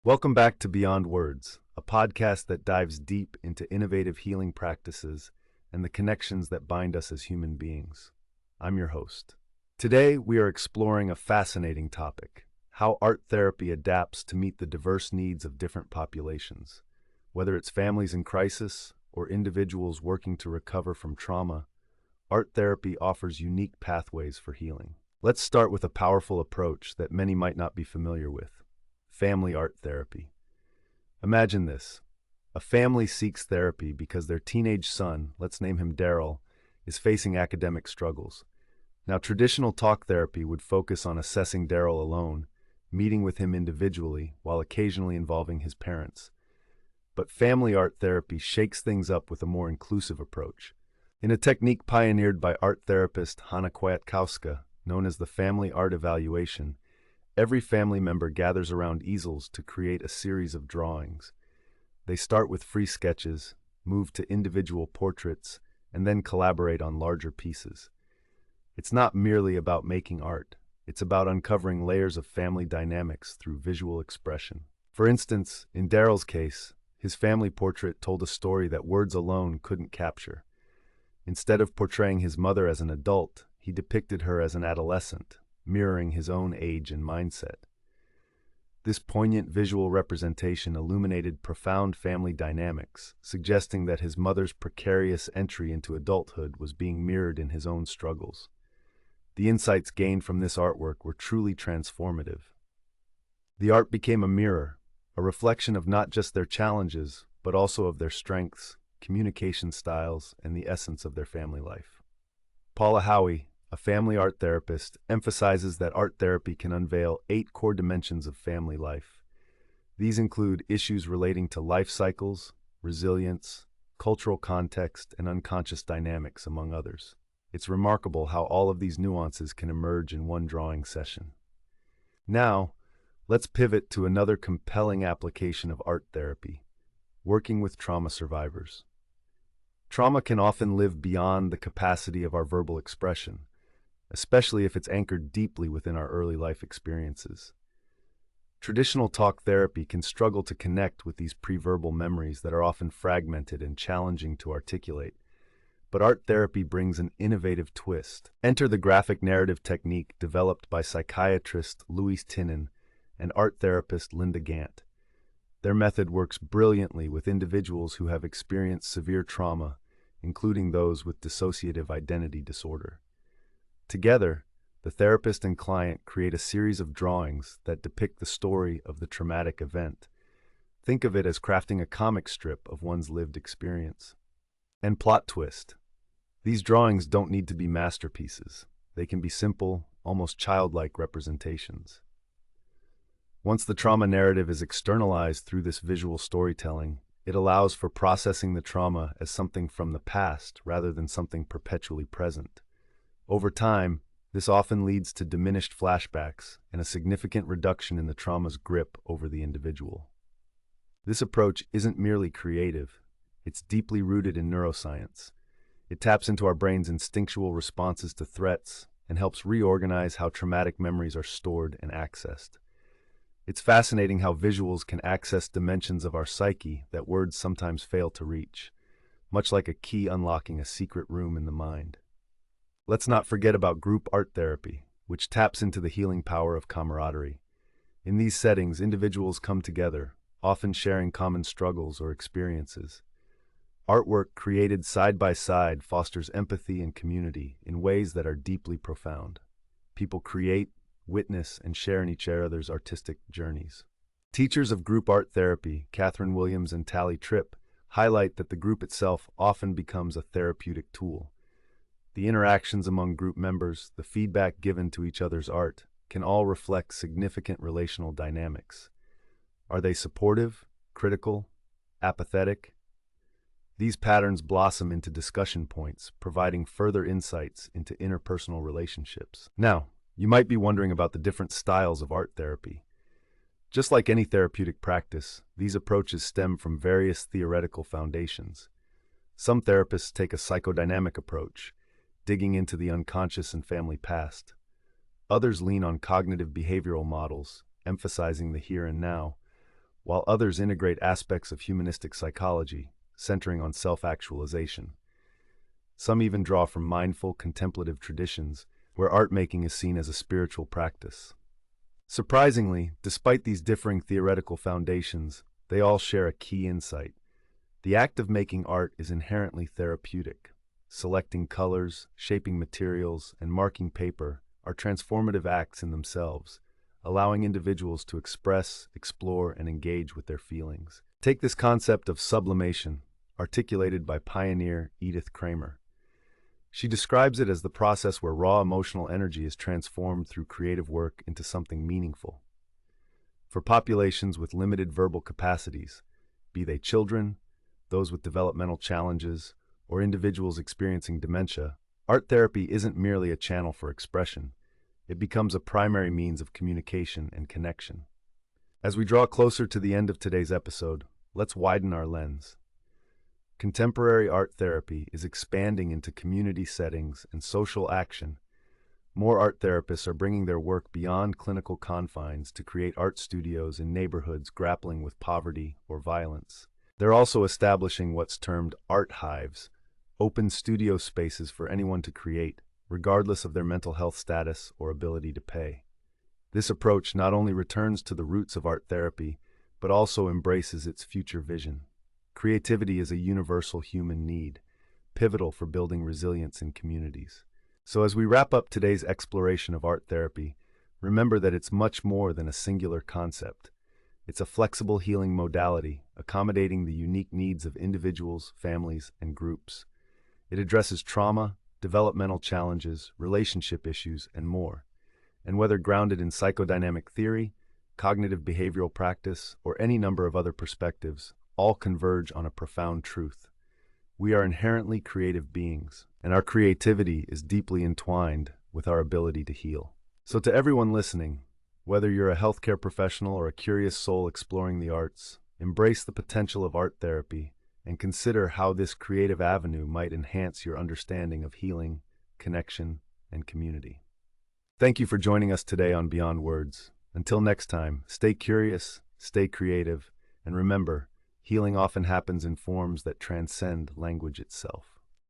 Welcome back to Beyond Words, a podcast that dives deep into innovative healing practices and the connections that bind us as human beings. I'm your host. Today, we are exploring a fascinating topic: how art therapy adapts to meet the diverse needs of different populations. Whether it's families in crisis or individuals working to recover from trauma, art therapy offers unique pathways for healing. Let's start with a powerful approach that many might not be familiar with: family art therapy. Imagine this. A family seeks therapy because their teenage son, let's name him Daryl, is facing academic struggles. Now, traditional talk therapy would focus on assessing Daryl alone, meeting with him individually, while occasionally involving his parents. But family art therapy shakes things up with a more inclusive approach. In a technique pioneered by art therapist Hanna Kwiatkowska, known as the family art evaluation, every family member gathers around easels to create a series of drawings. They start with free sketches, move to individual portraits, and then collaborate on larger pieces. It's not merely about making art. It's about uncovering layers of family dynamics through visual expression. For instance, in Daryl's case, his family portrait told a story that words alone couldn't capture. Instead of portraying his mother as an adult, he depicted her as an adolescent, mirroring his own age and mindset. This poignant visual representation illuminated profound family dynamics, suggesting that his mother's precarious entry into adulthood was being mirrored in his own struggles. The insights gained from this artwork were truly transformative. The art became a mirror, a reflection of not just their challenges, but also of their strengths, communication styles, and the essence of their family life. Paula Howie, a family art therapist, emphasizes that art therapy can unveil 8 core dimensions of family life. These include issues relating to life cycles, resilience, cultural context, and unconscious dynamics, among others. It's remarkable how all of these nuances can emerge in one drawing session. Now, let's pivot to another compelling application of art therapy: working with trauma survivors. Trauma can often live beyond the capacity of our verbal expression, especially if it's anchored deeply within our early life experiences. Traditional talk therapy can struggle to connect with these pre-verbal memories that are often fragmented and challenging to articulate. But art therapy brings an innovative twist. Enter the graphic narrative technique developed by psychiatrist Louise Tinnen and art therapist Linda Gant. Their method works brilliantly with individuals who have experienced severe trauma, including those with dissociative identity disorder. Together, the therapist and client create a series of drawings that depict the story of the traumatic event. Think of it as crafting a comic strip of one's lived experience. And plot twist: these drawings don't need to be masterpieces. They can be simple, almost childlike representations. Once the trauma narrative is externalized through this visual storytelling, it allows for processing the trauma as something from the past rather than something perpetually present. Over time, this often leads to diminished flashbacks and a significant reduction in the trauma's grip over the individual. This approach isn't merely creative, it's deeply rooted in neuroscience. It taps into our brain's instinctual responses to threats and helps reorganize how traumatic memories are stored and accessed. It's fascinating how visuals can access dimensions of our psyche that words sometimes fail to reach, much like a key unlocking a secret room in the mind. Let's not forget about group art therapy, which taps into the healing power of camaraderie. In these settings, individuals come together, often sharing common struggles or experiences. Artwork created side by side fosters empathy and community in ways that are deeply profound. People create, witness, and share in each other's artistic journeys. Teachers of group art therapy, Catherine Williams and Tally Tripp, highlight that the group itself often becomes a therapeutic tool. The interactions among group members, the feedback given to each other's art, can all reflect significant relational dynamics. Are they supportive, critical, apathetic? These patterns blossom into discussion points, providing further insights into interpersonal relationships. Now, you might be wondering about the different styles of art therapy. Just like any therapeutic practice, these approaches stem from various theoretical foundations. Some therapists take a psychodynamic approach, digging into the unconscious and family past. Others lean on cognitive behavioral models, emphasizing the here and now, while others integrate aspects of humanistic psychology, centering on self-actualization. Some even draw from mindful, contemplative traditions, where art making is seen as a spiritual practice. Surprisingly, despite these differing theoretical foundations, they all share a key insight. The act of making art is inherently therapeutic. Selecting colors, shaping materials, and marking paper are transformative acts in themselves, allowing individuals to express, explore, and engage with their feelings. Take this concept of sublimation, articulated by pioneer Edith Kramer. She describes it as the process where raw emotional energy is transformed through creative work into something meaningful. For populations with limited verbal capacities, be they children, those with developmental challenges, or individuals experiencing dementia, art therapy isn't merely a channel for expression. It becomes a primary means of communication and connection. As we draw closer to the end of today's episode, let's widen our lens. Contemporary art therapy is expanding into community settings and social action. More art therapists are bringing their work beyond clinical confines to create art studios in neighborhoods grappling with poverty or violence. They're also establishing what's termed art hives, open studio spaces for anyone to create, regardless of their mental health status or ability to pay. This approach not only returns to the roots of art therapy, but also embraces its future vision. Creativity is a universal human need, pivotal for building resilience in communities. So as we wrap up today's exploration of art therapy, remember that it's much more than a singular concept. It's a flexible healing modality, accommodating the unique needs of individuals, families, and groups. It addresses trauma, developmental challenges, relationship issues, and more. And whether grounded in psychodynamic theory, cognitive behavioral practice, or any number of other perspectives, all converge on a profound truth. We are inherently creative beings, and our creativity is deeply entwined with our ability to heal. So to everyone listening, whether you're a healthcare professional or a curious soul exploring the arts, embrace the potential of art therapy and consider how this creative avenue might enhance your understanding of healing, connection, and community. Thank you for joining us today on Beyond Words. Until next time, stay curious, stay creative, and remember, healing often happens in forms that transcend language itself.